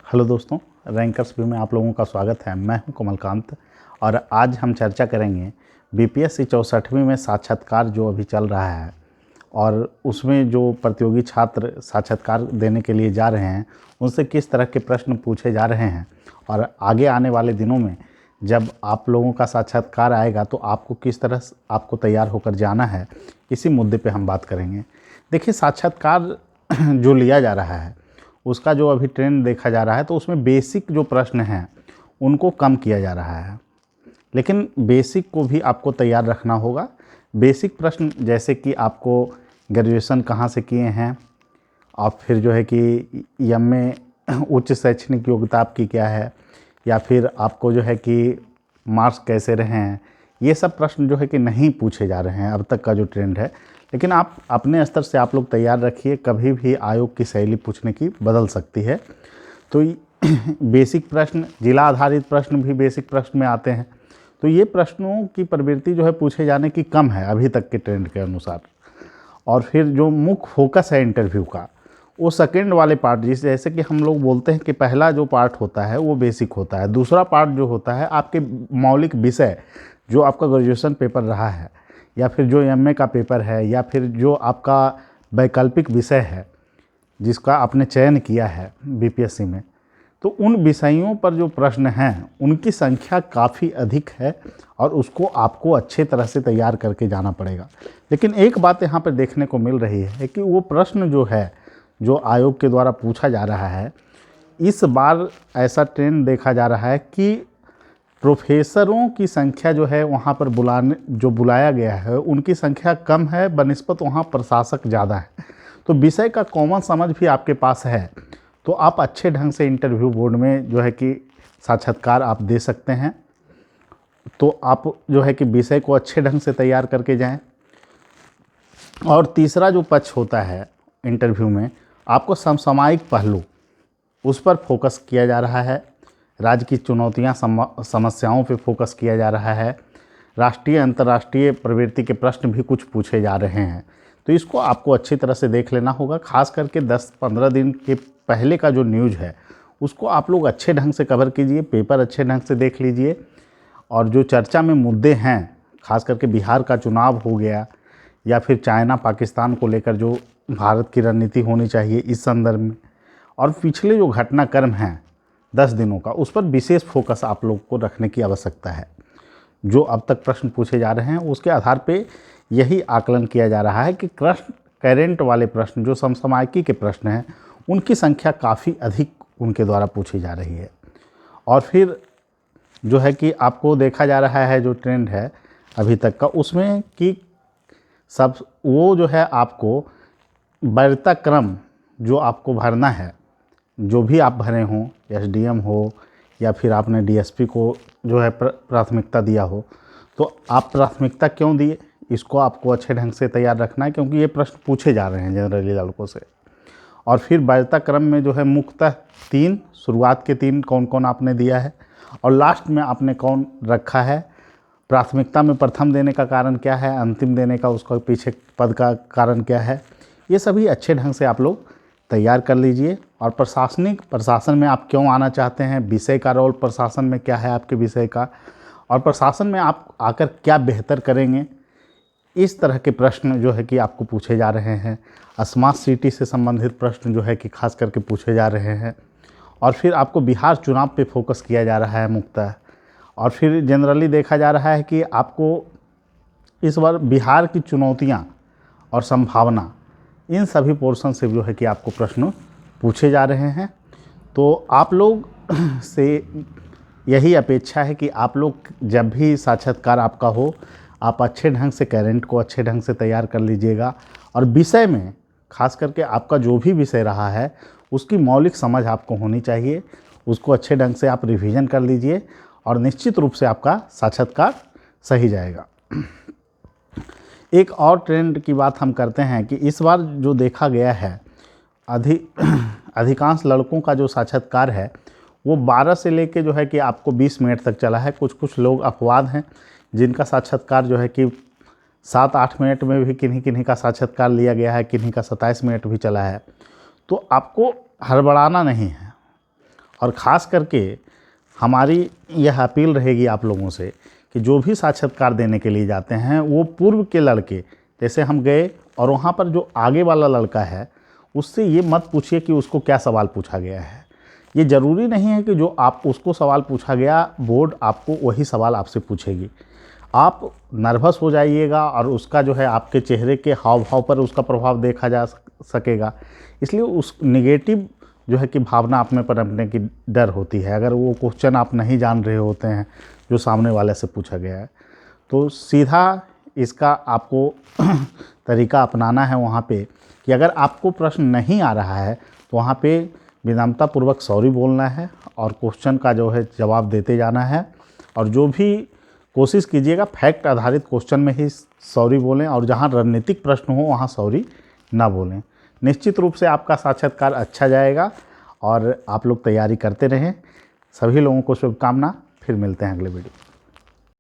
Hello दोस्तों, rankers view में आप लोगों का स्वागत है। मैं हूं कमलकांत और आज हम चर्चा करेंगे बीपीएससी 64वीं में साक्षात्कार जो अभी चल रहा है और उसमें जो प्रतियोगी छात्र साक्षात्कार देने के लिए जा रहे हैं उनसे किस तरह के प्रश्न पूछे जा रहे हैं और आगे आने वाले दिनों में जब आप लोगों का साक्षात्कार आएगा तो आपको किस तरह आपको तैयार होकर जाना है, इसी मुद्दे पे हम बात करेंगे। देखिए, साक्षात्कार जो लिया जा रहा है उसका जो अभी ट्रेंड देखा जा रहा है तो उसमें बेसिक जो प्रश्न हैं उनको कम किया जा रहा है, लेकिन बेसिक को भी आपको तैयार रखना होगा। बेसिक प्रश्न जैसे कि आपको ग्रेजुएशन कहाँ से किए हैं और फिर जो है कि एमए उच्च शैक्षणिक योग्यता आपकी क्या है, या फिर आपको जो है कि मार्क्स कैसे रहे हैं, ये सब प्रश्न जो है कि नहीं पूछे जा रहे हैं अब तक का जो ट्रेंड है। लेकिन आप अपने स्तर से आप लोग तैयार रखिए, कभी भी आयोग की शैली पूछने की बदल सकती है। तो बेसिक प्रश्न, जिला आधारित प्रश्न भी बेसिक प्रश्न में आते हैं, तो ये प्रश्नों की प्रवृत्ति जो है पूछे जाने की कम है अभी तक के ट्रेंड के अनुसार। और फिर जो मुख्य फोकस है इंटरव्यू का, वो सेकेंड वाले पार्ट, जैसे कि हम लोग बोलते हैं कि पहला जो पार्ट होता है वो बेसिक होता है, दूसरा पार्ट जो होता है आपके मौलिक विषय, जो आपका ग्रेजुएशन पेपर रहा है या फिर जो एमए का पेपर है या फिर जो आपका वैकल्पिक विषय है जिसका आपने चयन किया है बीपीएससी में, तो उन विषयों पर जो प्रश्न हैं उनकी संख्या काफ़ी अधिक है और उसको आपको अच्छे तरह से तैयार करके जाना पड़ेगा। लेकिन एक बात यहाँ पर देखने को मिल रही है कि वो प्रश्न जो है जो आयोग के द्वारा पूछा जा रहा है, इस बार ऐसा ट्रेंड देखा जा रहा है कि प्रोफेसरों की संख्या जो है वहाँ पर बुलाया गया है उनकी संख्या कम है बनिस्बत वहाँ प्रशासक ज़्यादा है। तो विषय का कॉमन समझ भी आपके पास है तो आप अच्छे ढंग से इंटरव्यू बोर्ड में जो है कि साक्षात्कार आप दे सकते हैं। तो आप जो है कि विषय को अच्छे ढंग से तैयार करके जाएं। और तीसरा जो पक्ष होता है इंटरव्यू में, आपको समसामयिक पहलू उस पर फोकस किया जा रहा है, राज्य की चुनौतियां समस्याओं पे फोकस किया जा रहा है, राष्ट्रीय अंतर्राष्ट्रीय प्रवृत्ति के प्रश्न भी कुछ पूछे जा रहे हैं। तो इसको आपको अच्छी तरह से देख लेना होगा। खास करके 10-15 दिन के पहले का जो न्यूज़ है उसको आप लोग अच्छे ढंग से कवर कीजिए, पेपर अच्छे ढंग से देख लीजिए। और जो चर्चा में मुद्दे हैं, खास करके बिहार का चुनाव हो गया या फिर चाइना पाकिस्तान को लेकर जो भारत की रणनीति होनी चाहिए इस संदर्भ में, और पिछले जो घटनाक्रम हैं 10 दिनों का, उस पर विशेष फोकस आप लोग को रखने की आवश्यकता है। जो अब तक प्रश्न पूछे जा रहे हैं उसके आधार पे यही आकलन किया जा रहा है कि करेंट वाले प्रश्न जो समसामयिकी के प्रश्न हैं उनकी संख्या काफ़ी अधिक उनके द्वारा पूछी जा रही है। और फिर जो है कि आपको देखा जा रहा है जो ट्रेंड है अभी तक का, उसमें कि सब वो जो है आपको वरीयता क्रम जो आपको भरना है, जो भी आप भरे हों, एसडीएम हो या फिर आपने डीएसपी को जो है प्राथमिकता दिया हो, तो आप प्राथमिकता क्यों दिए इसको आपको अच्छे ढंग से तैयार रखना है, क्योंकि ये प्रश्न पूछे जा रहे हैं जनरली लड़कों से। और फिर वरीयता क्रम में जो है मुख्यतः 3, शुरुआत के 3 कौन कौन आपने दिया है और लास्ट में आपने कौन रखा है, प्राथमिकता में प्रथम देने का कारण क्या है, अंतिम देने का उसका पीछे पद का कारण क्या है, ये सभी अच्छे ढंग से आप लोग तैयार कर लीजिए। और प्रशासन में आप क्यों आना चाहते हैं, विषय का रोल प्रशासन में क्या है आपके विषय का, और प्रशासन में आप आकर क्या बेहतर करेंगे, इस तरह के प्रश्न जो है कि आपको पूछे जा रहे हैं। स्मार्ट सिटी से संबंधित प्रश्न जो है कि खास करके पूछे जा रहे हैं। और फिर आपको बिहार चुनाव पे फोकस किया जा रहा है मुख्यतः। और फिर जनरली देखा जा रहा है कि आपको इस बार बिहार की चुनौतियाँ और संभावना, इन सभी पोर्शन से जो है कि आपको प्रश्न पूछे जा रहे हैं। तो आप लोग से यही अपेक्षा है कि आप लोग जब भी साक्षात्कार आपका हो, आप अच्छे ढंग से करेंट को अच्छे ढंग से तैयार कर लीजिएगा। और विषय में खास करके आपका जो भी विषय रहा है उसकी मौलिक समझ आपको होनी चाहिए, उसको अच्छे ढंग से आप रिवीजन कर लीजिए और निश्चित रूप से आपका साक्षात्कार सही जाएगा। एक और ट्रेंड की बात हम करते हैं कि इस बार जो देखा गया है, अधिकांश लड़कों का जो साक्षात्कार है वो 12 से लेके जो है कि आपको 20 मिनट तक चला है। कुछ लोग अपवाद हैं जिनका साक्षात्कार जो है कि 7-8 मिनट में भी किन्हीं किन्हीं का साक्षात्कार लिया गया है, किन्हीं का 27 मिनट भी चला है। तो आपको हड़बड़ाना नहीं है और ख़ास करके हमारी यह अपील रहेगी आप लोगों से कि जो भी साक्षात्कार देने के लिए जाते हैं वो पूर्व के लड़के, जैसे हम गए और वहाँ पर जो आगे वाला लड़का है उससे ये मत पूछिए कि उसको क्या सवाल पूछा गया है। ये ज़रूरी नहीं है कि जो आप उसको सवाल पूछा गया बोर्ड आपको वही सवाल आपसे पूछेगी। आप नर्वस हो जाइएगा और उसका जो है आपके चेहरे के हाव भाव पर उसका प्रभाव देखा जा सकेगा, इसलिए उस निगेटिव जो है कि भावना आप में पनपने की डर होती है। अगर वो क्वेश्चन आप नहीं जान रहे होते हैं जो सामने वाले से पूछा गया है, तो सीधा इसका आपको तरीका अपनाना है वहाँ पे कि अगर आपको प्रश्न नहीं आ रहा है तो वहाँ पे विनम्रतापूर्वक सॉरी बोलना है और क्वेश्चन का जो है जवाब देते जाना है। और जो भी कोशिश कीजिएगा फैक्ट आधारित क्वेश्चन में ही सॉरी बोलें, और जहाँ रणनीतिक प्रश्न हो वहाँ सॉरी ना बोलें। निश्चित रूप से आपका साक्षात्कार अच्छा जाएगा और आप लोग तैयारी करते रहें। सभी लोगों को शुभकामना। फिर मिलते हैं अगले वीडियो।